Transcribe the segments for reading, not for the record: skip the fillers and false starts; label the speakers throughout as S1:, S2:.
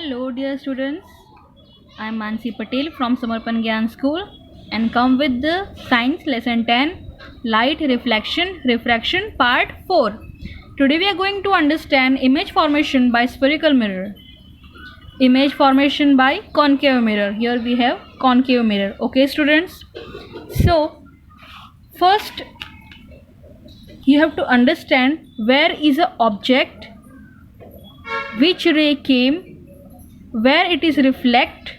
S1: Hello, dear students. I am Mansi Patel from Samarpan Gyan School and come with the Science Lesson 10 Light Reflection Refraction Part 4. Today we are going to understand image formation by spherical mirror. Image formation by concave mirror. Here we have concave mirror. Okay, students. So, first you have to understand where is a object, which ray came, where it is reflect,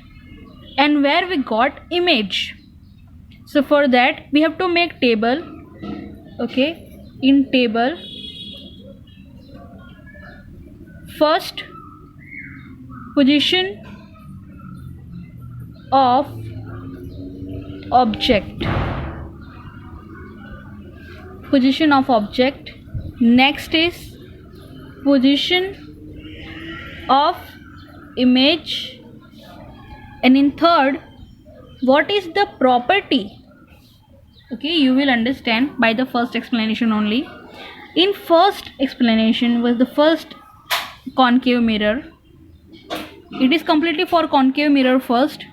S1: and where we got image. So for that we have to make table. Okay, in table, first position of object, next is position of image, and in third, what is the property. Okay, you will understand by the first explanation only. In first explanation was the first concave mirror. It is completely for concave mirror. First,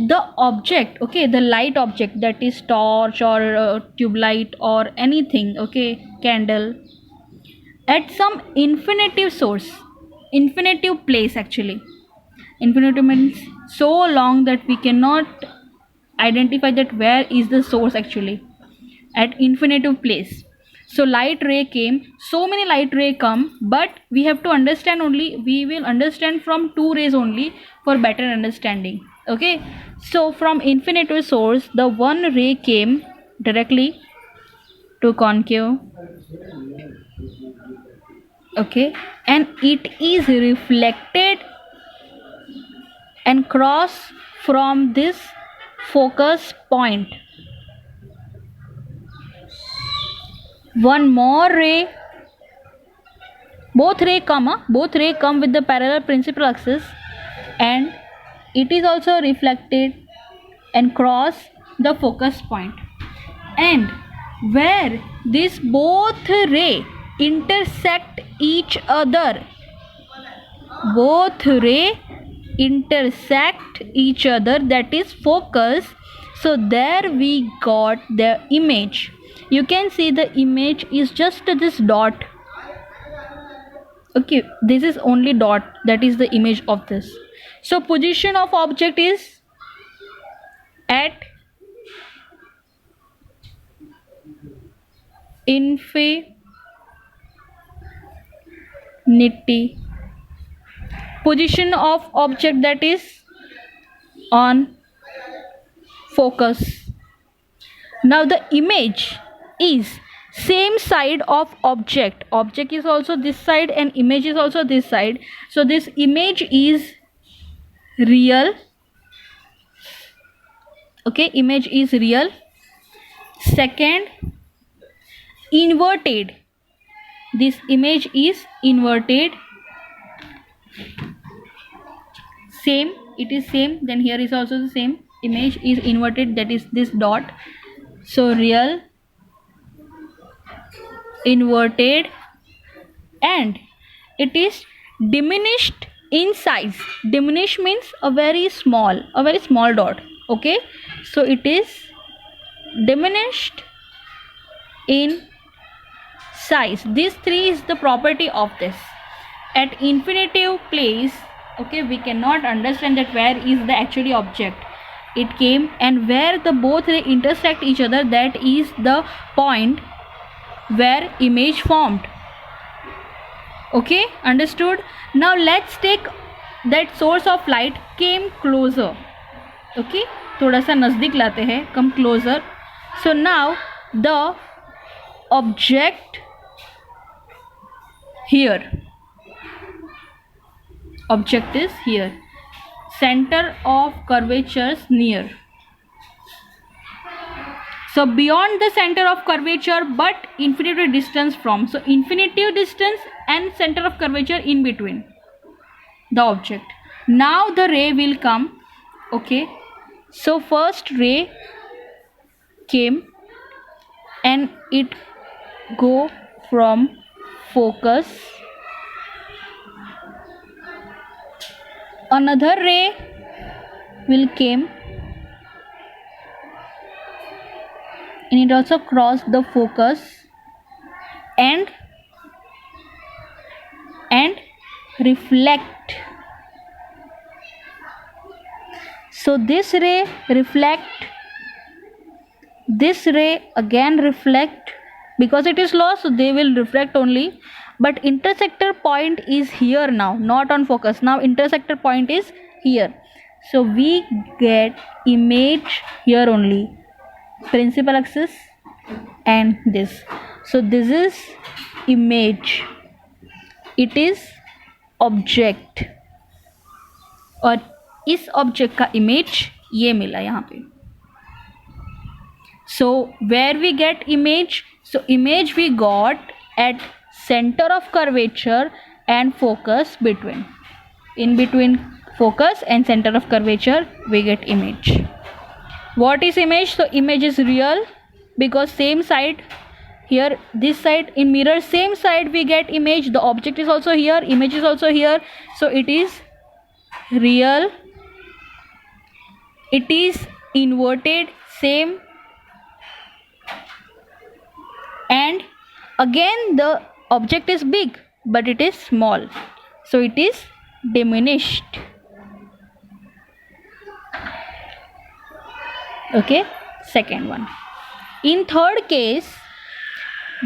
S1: the object, okay, the light object, that is torch or tube light or anything, okay, candle, at some infinitive source, infinitive place. Actually, infinitive means so long that we cannot identify that where is the source actually, at infinitive place. So light ray came, so many light ray come, but we have to understand only, we will understand from two rays only for better understanding. Okay, so from infinitive source the one ray came directly to concave, okay, and it is reflected and cross from this focus point. One more ray, both ray come with the parallel principal axis, and it is also reflected and cross the focus point. And where this both ray intersect each other, that is focus, so there we got the image. You can see the image is just this dot. Okay, this is only dot, that is the image of this. So position of object is at infinity, position of object, that is on focus. Now the image is same side of object is also this side and image is also this side, so this image is real. Okay, image is real. Second, inverted, this image is inverted. Same, it is same, then here is also the same, image is inverted, that is this dot. So real, inverted, and it is diminished in size. Diminish means a very small dot. Okay, so it is diminished in size. These three is the property of this. At infinitive place, okay, we cannot understand that where is the actually object it came, and where the both ray intersect each other, that is the point where image formed. Okay, understood. Now let's take that source of light came closer. Okay, थोड़ा सा नजदीक लाते हैं, come closer. So now the object here, object is here, center of curvatures near. So beyond the center of curvature but infinity distance from, so infinity distance and center of curvature in between the object. Now the ray will come. Okay, so first ray came and it go from focus another ray will came and it also crossed the focus and reflect. So this ray reflect, this ray again reflect, because it is lost so they will reflect only, but intersector point is here now, not on focus. Now intersector point is here, so we get image here only, principal axis and this. So this is image, it is object, और इस object का image ये मिला यहाँ पे. So where we get image? So image we got at centre of curvature and focus between. In between focus and center of curvature we get image. What is image? So image is real because same side here, this side in mirror, same side we get image. The object is also here, image is also here, so it is real. It is inverted, same, and again the object is big but it is small, so it is diminished. Okay, second one. In third case,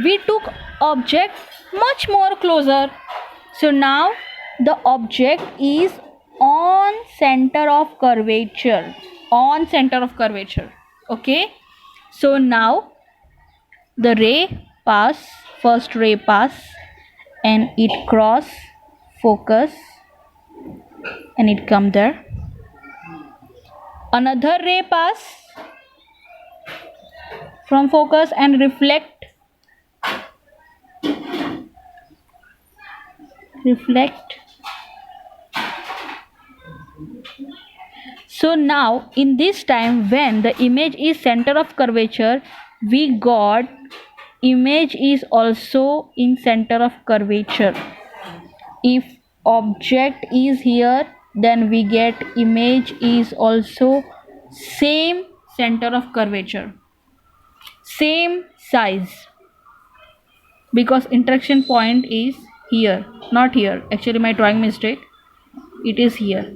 S1: we took object much more closer. So now the object is on center of curvature. On center of curvature. Okay. So now the ray pass, first ray pass, and it cross focus and it come there. Another ray pass from focus and reflect. So now in this time when the image is center of curvature, we got image is also in center of curvature. If object is here, then we get image is also same center of curvature, same size, because interaction point is here, not here. Actually my drawing mistake, it is here.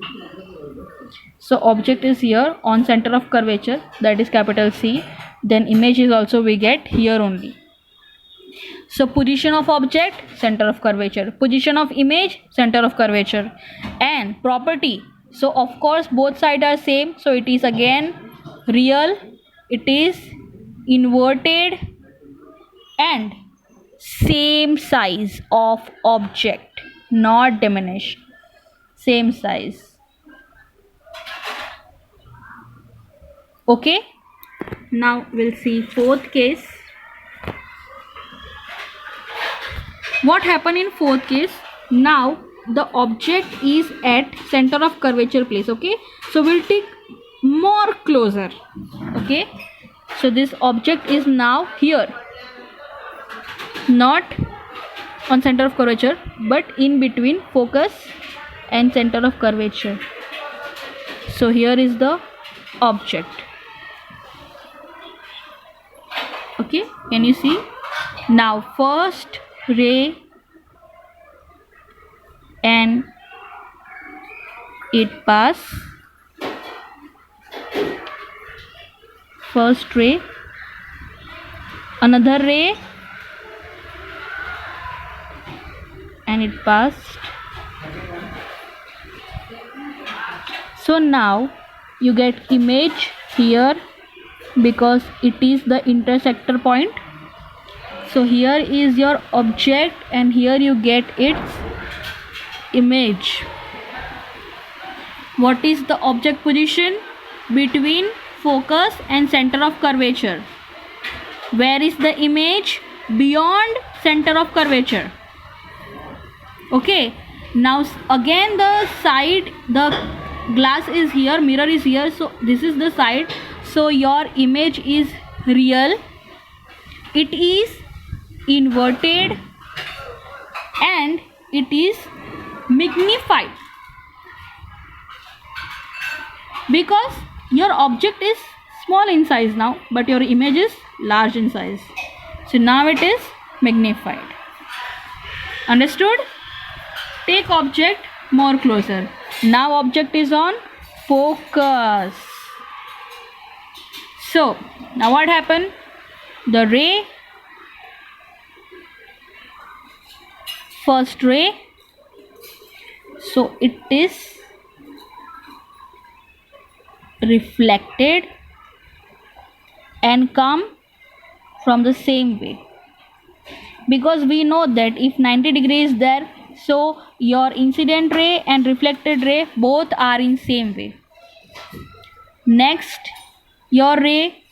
S1: So object is here on center of curvature, that is capital C, then image is also we get here only. So position of object, center of curvature, position of image, center of curvature, and property. So of course both sides are same, so it is again real, it is inverted, and same size of object, not diminished, same size. Okay, now we'll see fourth case. What happened in fourth case? Now the object is at center of curvature place. Okay, so we'll take more closer. Okay, so this object is now here, not on center of curvature but in between focus and center of curvature. So here is the object. Okay, can you see? Now first ray and it pass, first ray, another ray and it passed. So now you get image here because it is the intersector point. So here is your object and here you get its image. What is the object position? Between focus and center of curvature. Where is the image? Beyond center of curvature. Okay, now again the side, the glass is here, mirror is here, so this is the side. So your image is real, it is inverted, and it is magnified. because your object is small in size now, but your image is large in size. So now it is magnified. Understood? Take object more closer. Now object is on focus. So now what happened? The ray, first ray, so it is reflected and come from the same way, because we know that if 90 degrees is there, so your incident ray and reflected ray both are in same way. Next, your ray,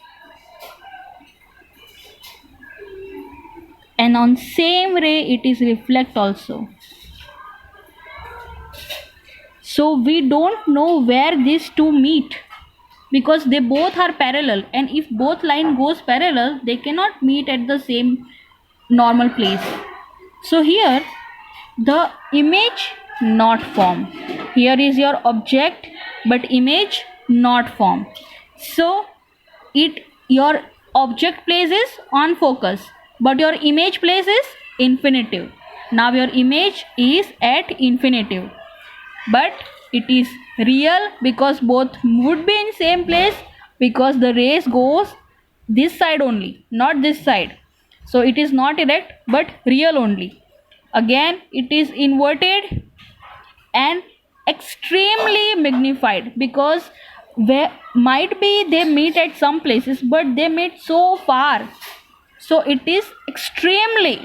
S1: and on same ray it is reflect also. So we don't know where these two meet, because they both are parallel, and if both line goes parallel, they cannot meet at the same normal place. So here the image not form. Here is your object, but image not form. So your object place is on focus, but your image place is infinitive. Now your image is at infinitive, but it is real because both would be in same place, because the rays goes this side only, not this side. So it is not erect but real only. Again it is inverted and extremely magnified, because where might be they meet at some places, but they meet so far, so it is extremely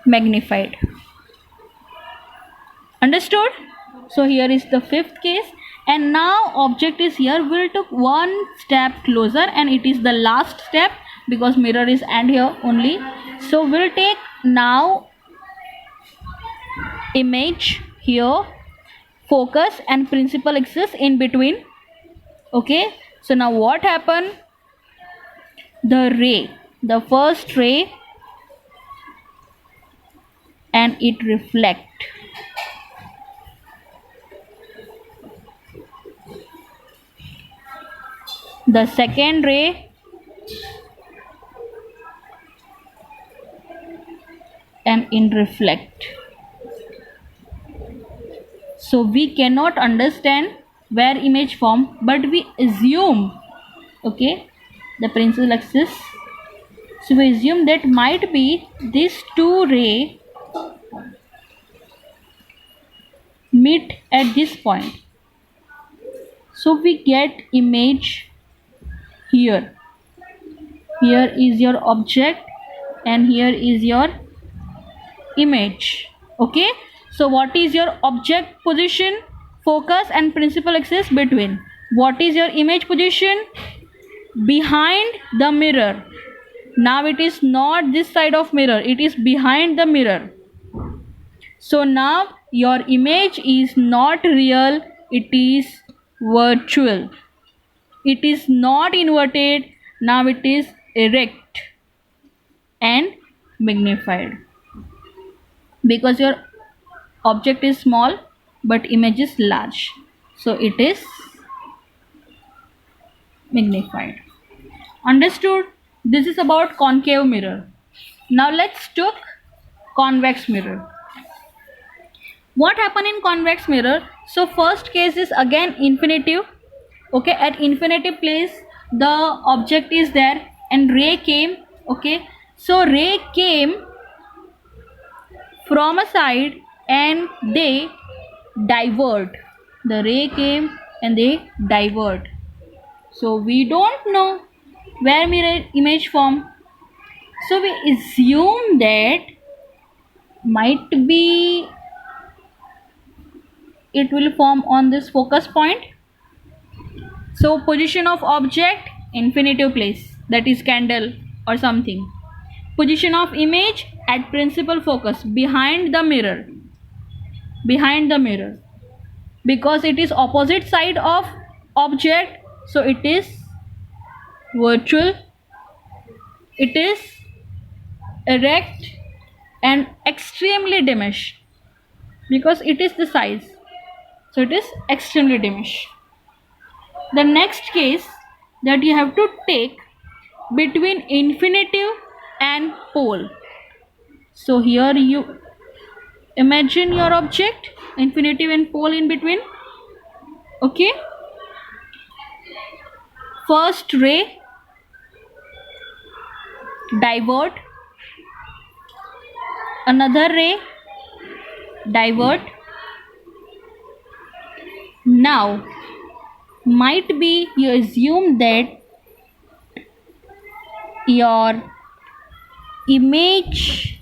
S1: magnified. Understood? So here is the fifth case, and now object is here. We'll take one step closer, and it is the last step because mirror is and here only. So we'll take now image here, focus and principal axis in between. Okay, so now what happened? The ray, the first ray, and it reflect. The second ray, and in reflect. So we cannot understand where image form, but we assume, okay, the principal axis. So we assume that might be these two ray meet at this point. So we get image here. Here is your object and here is your image. Okay, so what is your object position, focus and principal axis between? What is your image position? Behind the mirror. Now it is not this side of mirror, it is behind the mirror. So now your image is not real, it is virtual. It is not inverted, now it is erect and magnified, because your object is small but image is large, so it is magnified. Understood? This is about concave mirror. Now let's take convex mirror. What happen in convex mirror? So first case is again infinitive. Okay, at infinitive place the object is there and ray came. Okay, so ray came from a side and they divert. The ray came and they divert. So we don't know where mirror image form. So we assume that might be it will form on this focus point. So position of object, infinitive place, that is candle or something. Position of image at principal focus, behind the mirror. Behind the mirror. Because it is opposite side of object, so it is virtual. It is erect and extremely diminished. because it is the size, so it is extremely diminished. The next case that you have to take between infinitive and pole. So here you imagine your object, infinitive and pole in between. Okay, first ray, divert, another ray, divert. Now might be you assume that your image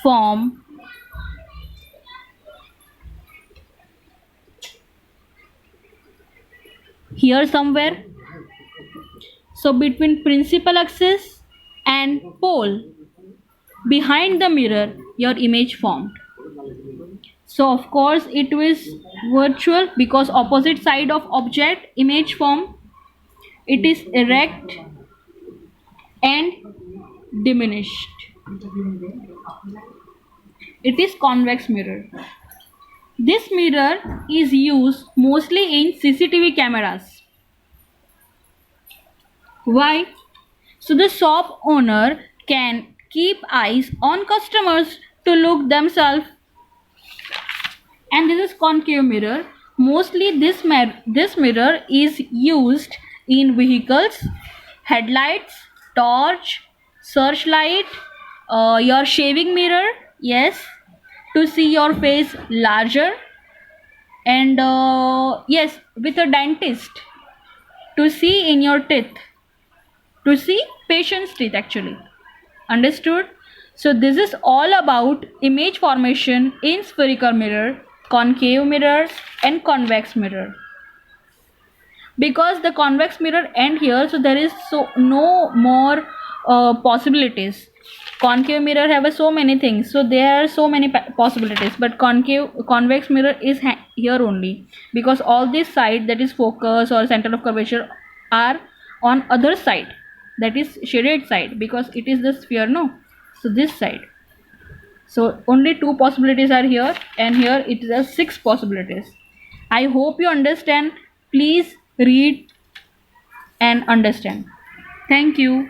S1: form here somewhere. So between principal axis and pole behind the mirror your image formed. So of course it is virtual because opposite side of object image form. It is erect and diminished. It is convex mirror. This mirror is used mostly in CCTV cameras. Why? So the shop owner can keep eyes on customers to look themselves. And this is concave mirror. Mostly this mirror is used in vehicles, headlights, torch, searchlight, your shaving mirror, yes, to see your face larger, and yes, with a dentist to see in your teeth, to see patient's teeth actually. Understood? So this is all about image formation in spherical mirror, concave mirror and convex mirror. Because the convex mirror end here, so there is no more possibilities. Concave mirror have so many things, so there are so many possibilities, but convex mirror is here only, because all this side, that is focus or center of curvature, are on other side, that is shaded side, because it is the sphere, no, so this side. So only 2 possibilities are here, and here it is a 6 possibilities. I hope you understand. Please read and understand. Thank you.